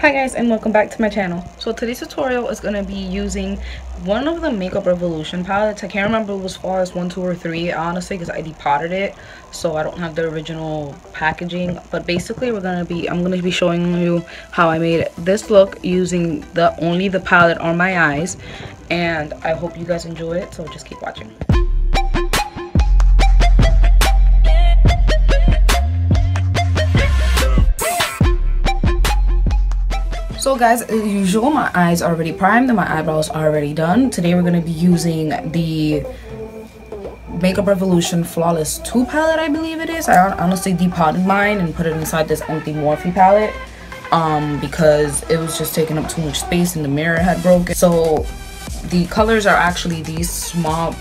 Hi guys, and welcome back to my channel. So today's tutorial is going to be using one of the Makeup Revolution palettes. I can't remember if it was Flawless 1, 2, or 3 honestly, because I depotted it, so I don't have the original packaging. But basically I'm going to be showing you how I made this look using only the palette on my eyes, and I hope you guys enjoy it, so just keep watching. So guys, as usual, my eyes are already primed and my eyebrows are already done. Today we're going to be using the Makeup Revolution Flawless 2 palette, I believe it is. I honestly depotted mine and put it inside this empty Morphe palette because it was just taking up too much space and the mirror had broken. So the colors are actually these small,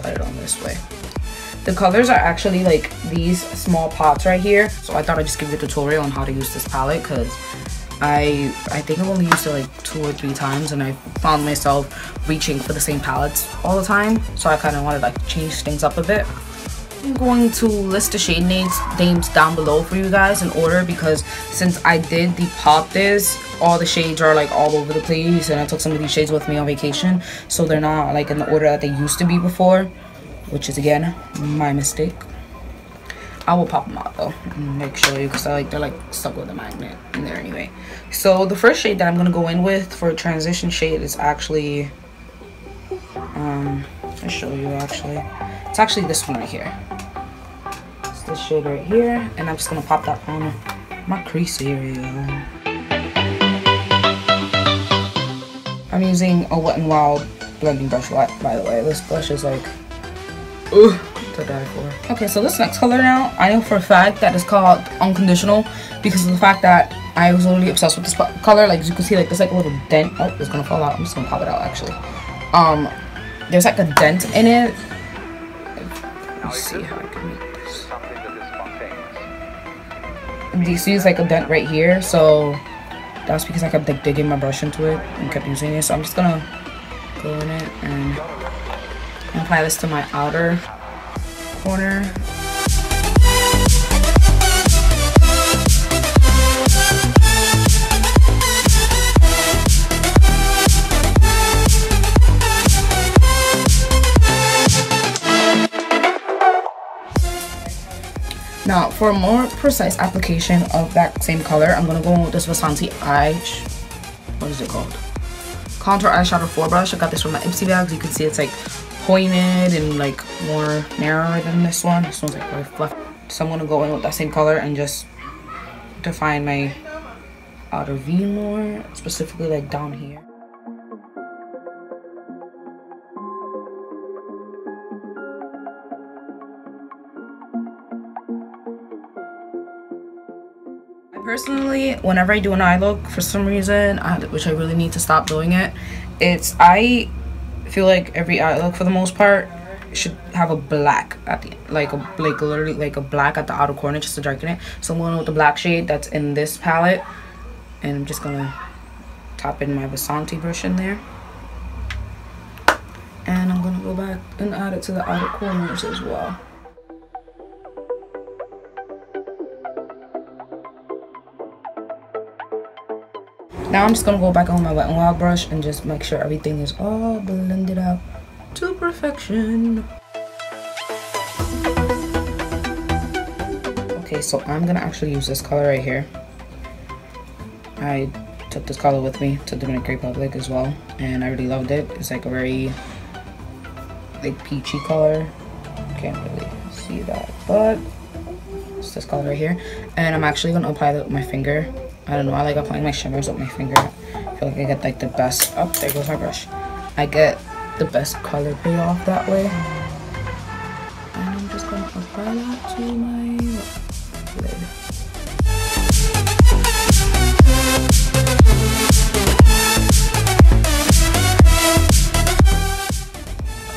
put it on this way. The colors are actually like these small pots right here. So I thought I'd just give you a tutorial on how to use this palette because I think I've only used it like 2 or 3 times and I found myself reaching for the same palettes all the time, so I kind of wanted to like change things up a bit. I'm going to list the shade names down below for you guys in order because since I did depot this, all the shades are like all over the place and I took some of these shades with me on vacation, so they're not like in the order that they used to be before, which is again my mistake. I will pop them out though and make sure you because they're like stuck with a magnet in there anyway. So the first shade that I'm gonna go in with for a transition shade is actually I'll show you actually. It's actually this one right here. It's this shade right here, and I'm just gonna pop that on my crease area. I'm using a Wet n Wild blending brush, by the way. This brush is like to die for. Okay, so this next color now, I know for a fact that it's called Unconditional because of the fact that I was literally obsessed with this color. Like, as you can see, like there's like a little dent. Oh, it's gonna fall out. I'm just gonna pop it out actually. There's like a dent in it. Let's see how I can make this. Do you see it's like a dent right here? So that's because I kept like digging my brush into it and kept using it. So I'm just gonna go in it and apply this to my outer corner. Now, for a more precise application of that same color, I'm gonna go in with this Vasanti what is it called? Contour eyeshadow 4 brush. I got this from my Ipsy bag. As you can see, it's like pointed and like more narrower than this one. This one's like very fluffy. So I'm gonna go in with that same color and just define my outer V more, specifically like down here. Personally, whenever I do an eye look, for some reason, which I really need to stop doing it, I feel like every eye look for the most part should have a black at the literally like a black at the outer corner just to darken it. So I'm going with the black shade that's in this palette, and I'm just gonna tap in my Vasanti brush in there, and I'm gonna go back and add it to the outer corners as well. Now I'm just gonna go back on my Wet n Wild brush and just make sure everything is all blended out to perfection. Okay, so I'm gonna actually use this color right here. I took this color with me to Dominican Republic as well, and I really loved it. It's like a very like peachy color. Can't really see that, but it's this color right here. And I'm actually gonna apply that with my finger. I don't know, I like applying my shimmers with my finger. I feel like I get like the best, oh, there goes my brush. I get the best color payoff that way. And I'm just gonna apply that to my lid.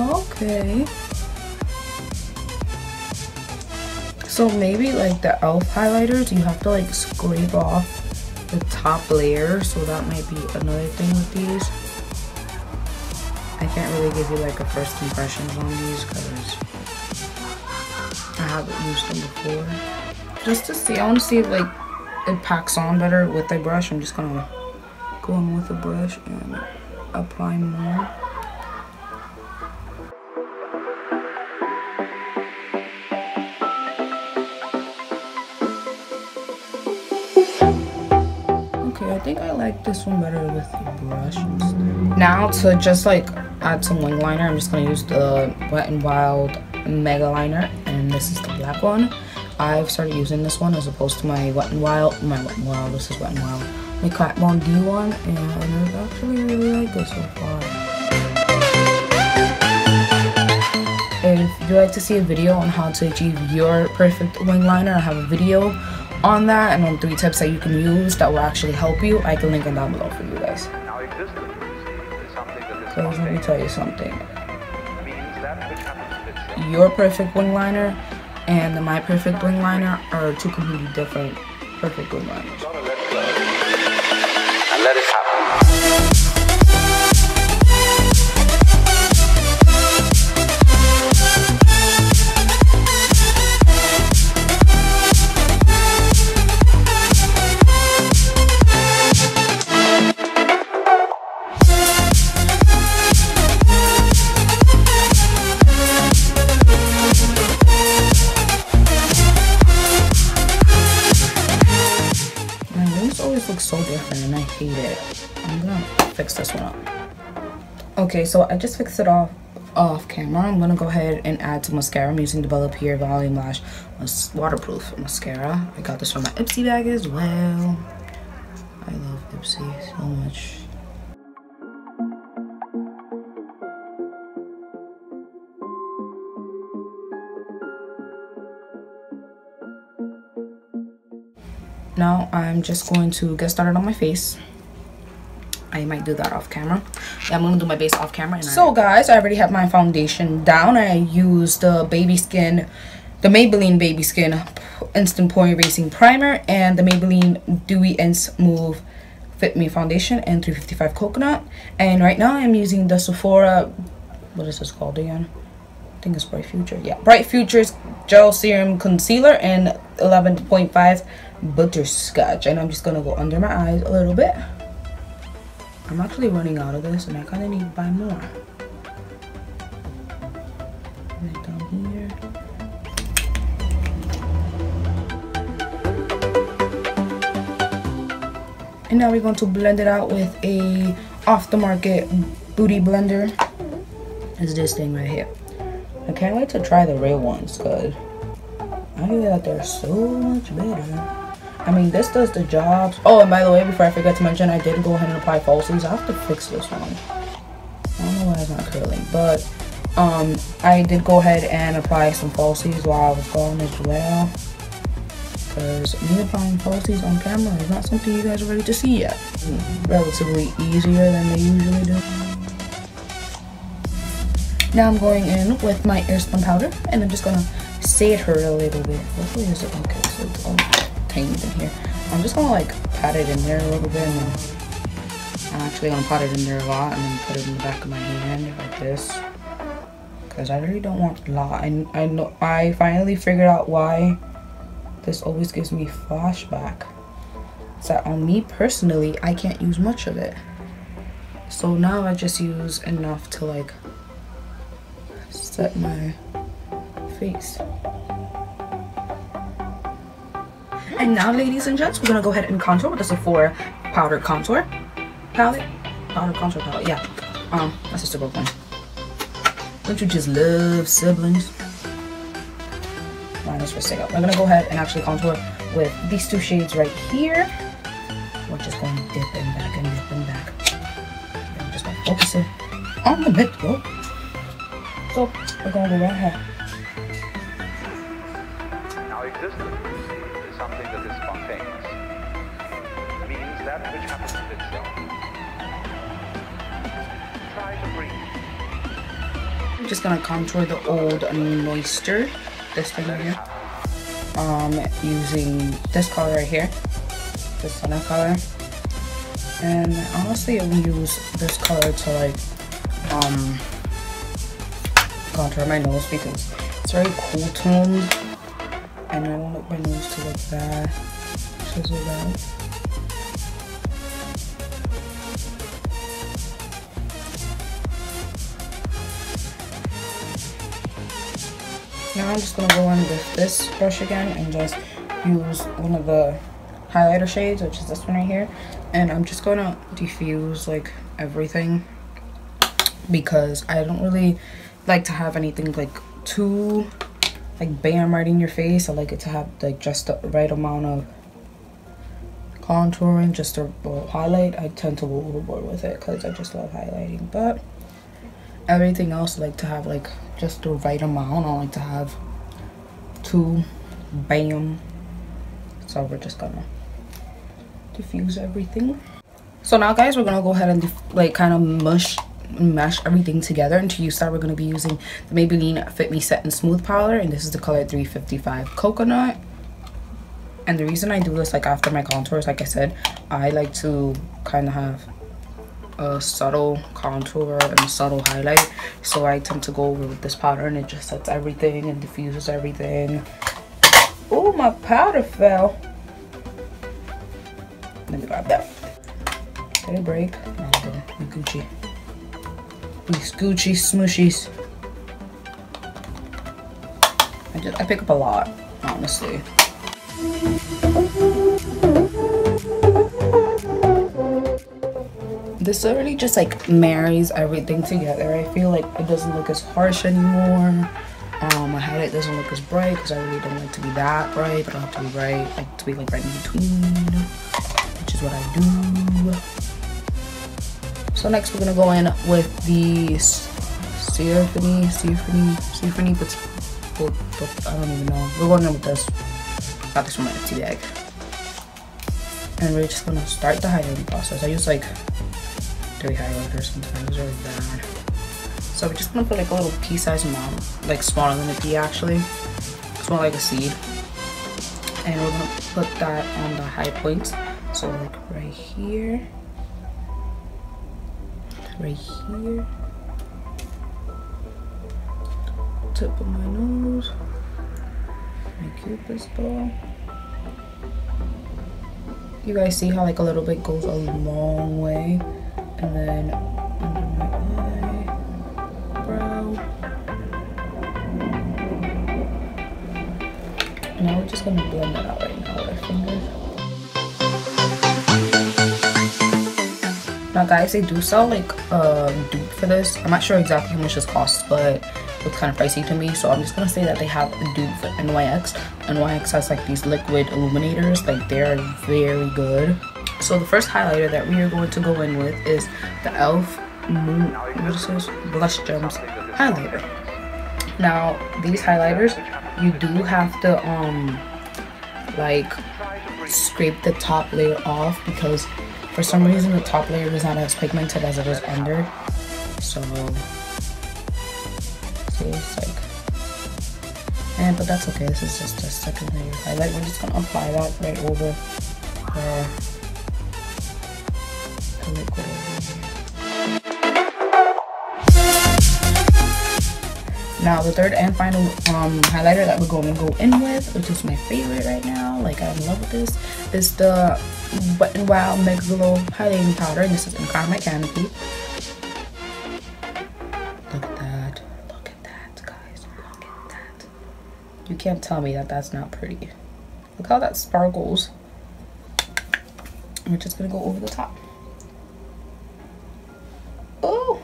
Okay. So maybe like the e.l.f. highlighters, you have to like scrape off the top layer, so that might be another thing with these. I can't really give you like a first impressions on these because I haven't used them before. Just to see, I want to see if like it packs on better with a brush. I'm just gonna go in with a brush and apply more. Okay, I think I like this one better with the brush. Now to just like add some wing liner, I'm just gonna use the Wet n Wild Mega Liner, and this is the black one. I've started using this one as opposed to my Wet n Wild. This is Wet n Wild. My Kat Von D one, and I actually really like it so far. If you'd like to see a video on how to achieve your perfect wing liner, I have a video on that and on 3 tips that you can use that will actually help you. I can link it down below for you guys. Because let me tell you something. Your perfect wing liner and my perfect wing liner are 2 completely different perfect wing liners. And let it happen. Looks so different and I hate it. I'm gonna fix this one up. Okay, so I just fixed it off camera. I'm gonna go ahead and add some mascara. I'm using the Beverly Volume Lash waterproof mascara. I got this from my Ipsy bag as well. I love Ipsy so much. Now I'm just going to get started on my face. I might do that off camera. Yeah, I'm gonna do my base off camera. So guys, I already have my foundation down. I used the Maybelline Baby Skin Instant Pore Erasing Primer and the Maybelline Dewy and Smooth Fit Me Foundation and 355 Coconut. And right now I'm using the Sephora, what is this called again? I think it's Bright Future. Yeah, Bright Future's Gel Serum Concealer and 11.5 Butterscotch. And I'm just gonna go under my eyes a little bit. I'm actually running out of this and I kind of need to buy more. Right down here. And now we're going to blend it out with a off the market booty blender. It's this thing right here. I can't wait to try the real ones because I hear that they're so much better. I mean, this does the job. Oh, and by the way, before I forget to mention, I did go ahead and apply falsies. I have to fix this one. I don't know why it's not curling, but I did go ahead and apply some falsies while I was gone as well. Because me applying falsies on camera is not something you guys are ready to see yet. Relatively easier than they usually do. Now I'm going in with my airspun powder, and I'm just gonna set her a little bit. Hopefully it's okay, so it's all tamed in here. I'm just gonna like pat it in there a little bit, and then I'm actually gonna pat it in there a lot, and then put it in the back of my hand like this, because I really don't want a lot. And I know I finally figured out why this always gives me flashback. It's that on me personally, I can't use much of it. So now I just use enough to like set my face. And now, ladies and gents, we're gonna go ahead and contour with the Sephora powder contour palette. Powder contour palette, yeah. My sister broke one. Don't you just love siblings? Mine is for sale. I'm gonna go ahead and actually contour with these 2 shades right here. We're just going to dip and back and dip and back. And I'm just gonna focus it on the middle. So we're gonna go right here. Now existence is something that is spontaneous. It means that which happens of itself. Try to breathe. I'm just gonna contour the old Moisture, this thing here. Using this color right here, this Senna color. And honestly, I will use this color to like contour my nose because it's very cool toned, and I don't want my nose to look bad. scissor that. Now I'm just gonna go in with this brush again and just use one of the highlighter shades, which is this one right here, and I'm just gonna diffuse like everything because I don't really like to have anything like too like bam right in your face. I like it to have like just the right amount of contouring, just to highlight. I tend to go overboard with it because I just love highlighting, but everything else I like to have like just the right amount. I don't like to have too bam. So we're just gonna diffuse everything. So now guys, we're gonna go ahead and like kind of mesh everything together. And to use that, we're gonna be using the Maybelline Fit Me Set and Smooth powder, and this is the color 355 Coconut. And the reason I do this like after my contours, like I said, I like to kind of have a subtle contour and subtle highlight, so I tend to go over with this powder, and it just sets everything and diffuses everything. Oh, my powder fell. Let me grab that. Did it break? No, it didn't. We Gucci. These Gucci smooshies. I pick up a lot, honestly. This really just like marries everything together. I feel like it doesn't look as harsh anymore. My highlight doesn't look as bright because I really don't like to be that bright, but I have to be bright. I like to be like right in between, which is what I do. So next we're gonna go in with the Symphony, but I don't even know. We're going in with this. Got this from my tea bag. And we're just gonna start the highlighting process. I use like Dewy highlighter sometimes, really bad. So we're just gonna put like a little pea-sized amount, like smaller than a pea actually. It's more like a seed. And we're gonna put that on the high points. So like right here, tip of my nose, my cupid's bow. You guys see how like a little bit goes a long way, and then under my eyebrow. Now we're just gonna blend that out right now with our fingers. Now guys, they do sell like a dupe for this. I'm not sure exactly how much this costs, but it looks kind of pricey to me, so I'm just gonna say that they have a dupe for NYX. NYX has like these liquid illuminators, like they're very good. So the first highlighter that we are going to go in with is the e.l.f. Blush Gems highlighter. Now these highlighters, you do have to like scrape the top layer off because for some reason the top layer is not as pigmented as it is under. So see, it's like, but that's okay. This is just a second layer highlight. We're just gonna apply that right over the liquid over here. Now the third and final highlighter that we're going to go in with, which is my favorite right now, like I'm in love with this, is the Wet n Wild Mega Glow highlighting powder, and this is in Caramel Canopy. Look at that. Look at that, guys. Look at that. You can't tell me that that's not pretty. Look how that sparkles. We're just gonna go over the top. Oh!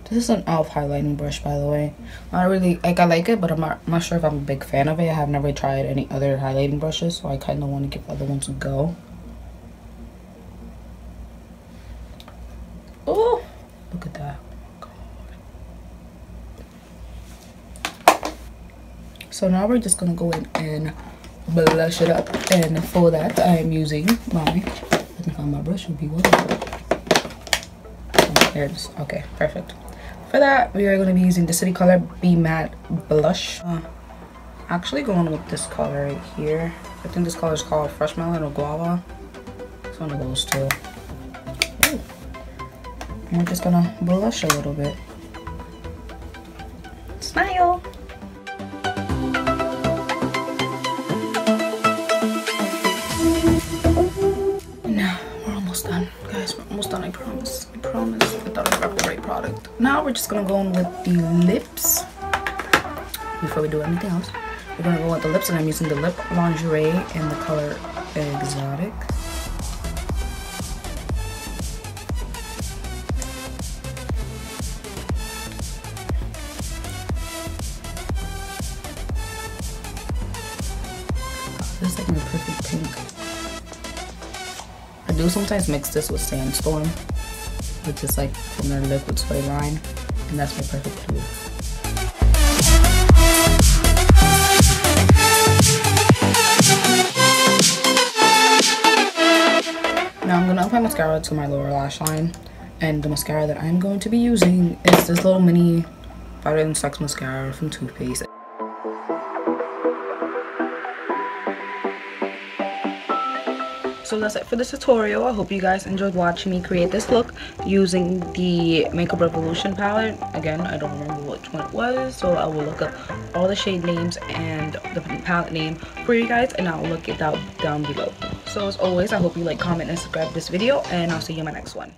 This is an e.l.f. highlighting brush, by the way. I really like it, but I'm not sure if I'm a big fan of it. I have never tried any other highlighting brushes, so I kind of want to give other ones a go. Oh, look at that. God. So now we're just gonna go in and blush it up, and for that I am using my, let me find my brush, would be wonderful. Oh, there it is. Okay, perfect. For that, we are going to be using the City Color Be Matte Blush. Actually going with this color right here. I think this color is called Fresh Melon or Guava. It's one of those two. Ooh. And we're just going to blush a little bit. we're just gonna go in with the lips. Before we do anything else, we're gonna go with the lips, and I'm using the Lip Lingerie in the color Exotic. This is like my perfect pink. I do sometimes mix this with Sandstorm, which is like from their liquid spray line, and that's my perfect blue. Now I'm gonna apply mascara to my lower lash line, and the mascara that I'm going to be using is this little mini Powder and Sex mascara from Too Faced. So that's it for this tutorial. I hope you guys enjoyed watching me create this look using the Makeup Revolution palette. Again, I don't remember which one it was, so I will look up all the shade names and the palette name for you guys, and I'll look it out down below. So as always, I hope you like, comment, and subscribe to this video, and I'll see you in my next one.